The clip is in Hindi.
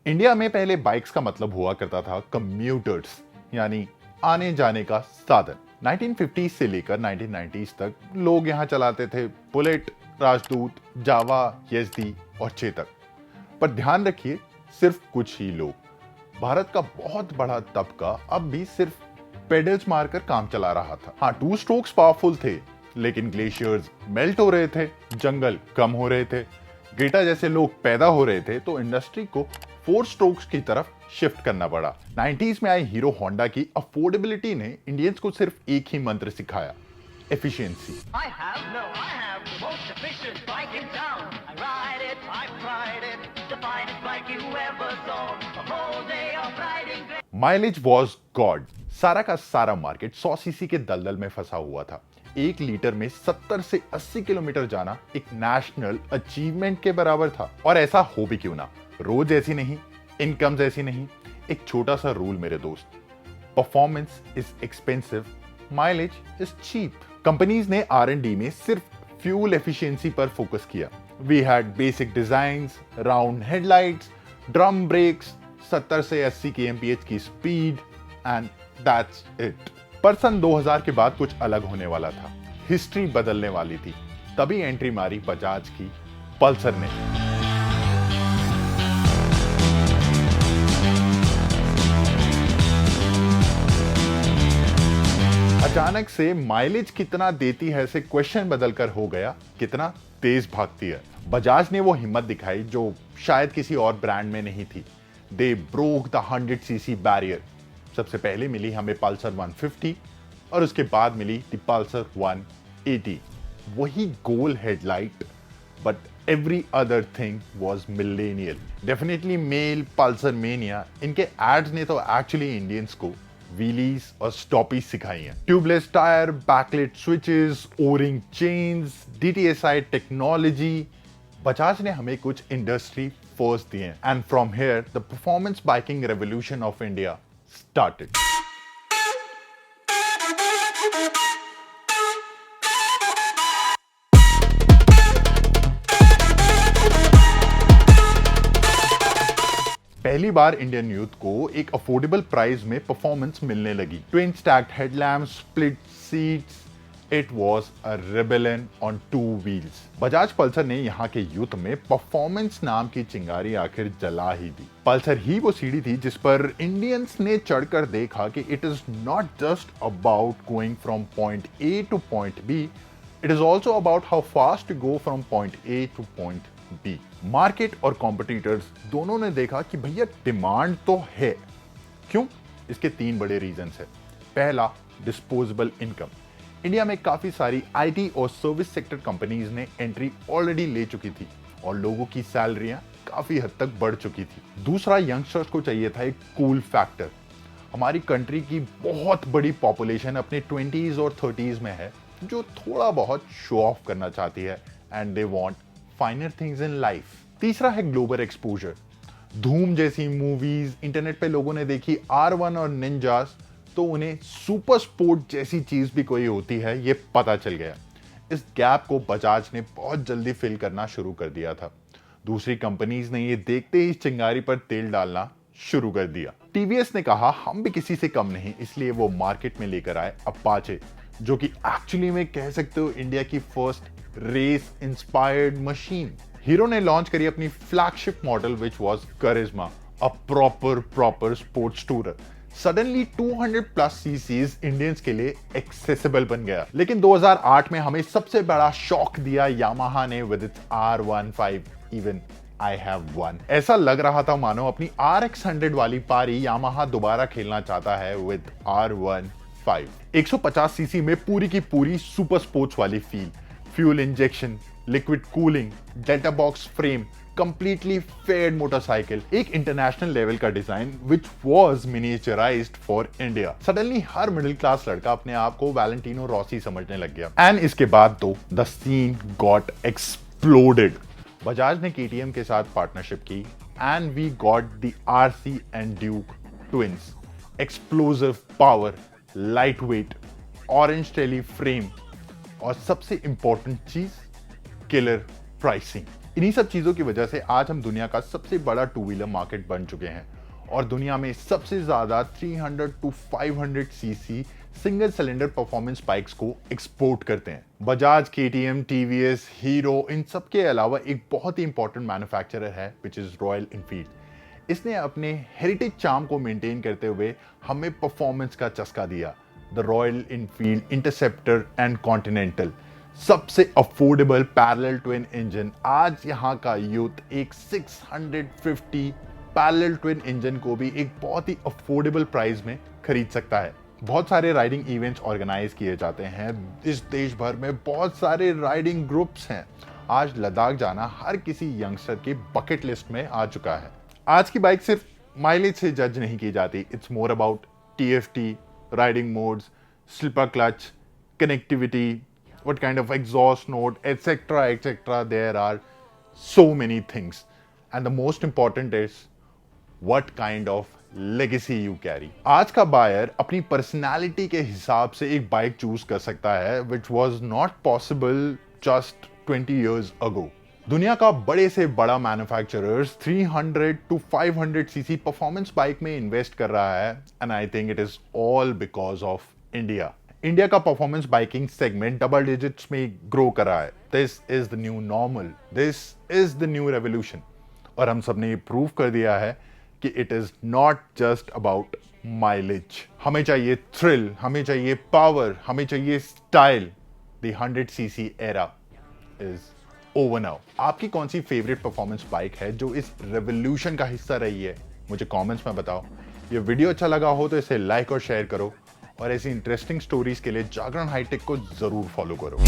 इंडिया में पहले बाइक्स का मतलब हुआ करता था कम्यूटर्स, यानी आने जाने का साधन। 1950 से लेकर 1990s तक लोग यहाँ चलाते थे बुलेट, राजदूत, जावा, यज़दी और चेतक। पर ध्यान रखिए, सिर्फ कुछ ही लोग। भारत का बहुत बड़ा तबका अब भी सिर्फ पेडल्स मारकर काम चला रहा था। हाँ, टू स्ट्रोक्स पावरफुल थे, लेकिन ग्लेशियर्स मेल्ट हो रहे थे, जंगल कम हो रहे थे, ग्रेटा जैसे लोग पैदा हो रहे थे, तो इंडस्ट्री को फोर स्ट्रोक्स की तरफ शिफ्ट करना पड़ा। 90s में आई हीरो होंडा की अफोर्डेबिलिटी ने इंडियंस को सिर्फ एक ही मंत्र सिखाया, एफिशिएंसी। Mileage was God. सारा का सारा मार्केट 100 सीसी के दलदल में फंसा हुआ था। 1 लीटर में 70 से 80 किलोमीटर जाना एक नेशनल अचीवमेंट के बराबर था। और ऐसा हो भी क्यों ना, रोज ऐसी नहीं, इनकम्स ऐसी नहीं। एक छोटा सा रूल मेरे दोस्त, performance is expensive, mileage is cheap. Companies ने R&D में सिर्फ फ्यूल एफिशिएंसी पर फोकस किया। We had basic designs, round headlights, drum brakes, 70 से 80 kmph की स्पीड, एंड दैट्स इट। पर सन 2000 के बाद कुछ अलग होने वाला था, हिस्ट्री बदलने वाली थी। तभी एंट्री मारी बजाज की पल्सर ने। अचानक से माइलेज कितना देती है से क्वेश्चन बदलकर हो गया, कितना तेज भागती है। बजाज ने वो हिम्मत दिखाई जो शायद किसी और ब्रांड में नहीं थी। They broke the 100 CC barrier. सबसे पहले मिली हमें पल्सर 150 और उसके बाद मिली द पल्सर 180। वही गोल headlight, but every other thing was millennial. Definitely male Pulsar mania. इनके एड्स ने तो एक्चुअली इंडियंस को व्हीलीज और स्टॉपीज सिखाई हैं। Tubeless tyre, backlit switches, O-ring chains, DTSI technology. Bajaj ने हमें कुछ इंडस्ट्री फर्स्ट दिए, and from here the performance biking revolution of India started. पहली बार इंडियन यूथ को एक अफोर्डेबल प्राइस में परफॉर्मेंस मिलने लगी। Twin stacked headlamps, split seats, it was a rebellion on two wheels. Bajaj Pulsar ने यहाँ के यूथ में परफॉर्मेंस नाम की चिंगारी आखिर जला ही दी। पल्सर ही वो सीढ़ी थी जिस पर इंडियंस ने चढ़कर देखा कि it is not just about going from point A to point B, it is also about how fast to go from point A to point B. Market और कॉम्पिटिटर्स दोनों ने देखा कि भैया डिमांड तो है। क्यों? इसके 3 बड़े रीजंस है। पहला, डिस्पोजेबल इनकम। इंडिया में काफी सारी IT और सर्विस सेक्टर कंपनीज ने एंट्री ऑलरेडी ले चुकी थी और लोगों की सैलरियां काफी हद तक बढ़ चुकी थी। दूसरा, यंगस्टर्स को चाहिए था एक कूल फैक्टर। हमारी कंट्री की बहुत बड़ी पॉपुलेशन अपने 20s और 30s में है, जो थोड़ा बहुत शो ऑफ करना चाहती है, and they want फाइनर things in life. तीसरा है ग्लोबल एक्सपोजर। धूम जैसी मूवीज, इंटरनेट पे लोगों ने देखी R1 और निंजास, तो उन्हें सुपर स्पोर्ट जैसी चीज भी कोई होती है ये पता चल गया। इस गैप को बजाज ने बहुत जल्दी फिल करना शुरू कर दिया था। दूसरी कंपनीज ने ये देखते ही चिंगारी पर तेल डालना शुरू कर दिया। TVS ने कहा हम भी किसी से कम नहीं, इसलिए वो मार्केट में लेकर आए अपाचे, जो कि एक्चुअली में कह सकते हो इंडिया की first race inspired machine. Hero ने लॉन्च करी अपनी flagship model which was Karizma, a proper sports tourer. Suddenly 200 plus CCs Indians के लिए एक्सेसिबल बन गया। लेकिन 2008 में हमें सबसे बड़ा शॉक दिया यामाहा ने with its R15। Even I have one. ऐसा लग रहा था मानो अपनी RX 100 वाली पारी यामाहा दोबारा खेलना चाहता है विद R15। 150 सीसी में पूरी की पूरी सुपर स्पोर्ट्स वाली feel, fuel injection, liquid cooling, delta box frame, completely faired motorcycle, एक इंटरनेशनल लेवल का design which was miniaturised for India. Suddenly हर मिडिल क्लास लड़का अपने आप को वैलेंटिनो रॉसी समझने लग गया। एंड इसके बाद तो the scene got exploded. Bajaj ने KTM के साथ पार्टनरशिप की and we got the RC and Duke twins. Explosive power, light weight, orange trellis frame और सबसे इंपॉर्टेंट चीज, किलर प्राइसिंग। इन्हीं सब चीजों की वजह से आज हम दुनिया का सबसे बड़ा टू व्हीलर मार्केट बन चुके हैं और दुनिया में सबसे ज्यादा 300 to 500 CC single cylinder performance bikes को एक्सपोर्ट करते हैं। बजाज, केटीएम, टीवीएस, हीरो, इन सब के अलावा एक बहुत ही इंपॉर्टेंट मैन्युफैक्चरर है विच इज रॉयल एनफील्ड। इसने अपने हेरिटेज चार्म को मेंटेन करते हुए हमें परफॉर्मेंस का चस्का दिया। The royal Enfield interceptor and continental, सबसे अफोर्डेबल पैरेलल ट्विन इंजन। आज यहाँ का यूथ एक 650 पैरेलल ट्विन इंजन को भी एक बहुत ही अफोर्डेबल प्राइस में खरीद सकता है। बहुत सारे राइडिंग इवेंट्स ऑर्गेनाइज किए जाते हैं इस देश भर में, बहुत सारे राइडिंग ग्रुप्स हैं। आज लद्दाख जाना हर किसी यंगस्टर की बकेट लिस्ट में आ चुका है। आज की बाइक सिर्फ माइलेज से जज नहीं की जाती, it's more about TFT, riding modes, slipper clutch, connectivity, what kind of exhaust note, etc., etc. There are so many things, and the most important is what kind of legacy you carry. आज का बायर अपनी पर्सनालिटी के हिसाब से एक बाइक चूज कर सकता है which was not possible just 20 years ago. दुनिया का बड़े से बड़ा manufacturers 300 to 500 CC performance bike में इन्वेस्ट कर रहा है and I think it is all because of India. India का performance biking segment double digits में ग्रो कर रहा है। This is the new normal, this is the new revolution. और हम सब ने प्रूव कर दिया है कि it is not just about mileage. हमें चाहिए थ्रिल, हमें चाहिए पावर, हमें चाहिए style. The 100 CC era is over now. आपकी कौन सी फेवरेट परफॉर्मेंस बाइक है जो इस रेवोल्यूशन का हिस्सा रही है, मुझे कमेंट्स में बताओ। ये वीडियो अच्छा लगा हो तो इसे लाइक और शेयर करो और ऐसी इंटरेस्टिंग स्टोरीज के लिए जागरण हाईटेक को जरूर फॉलो करो।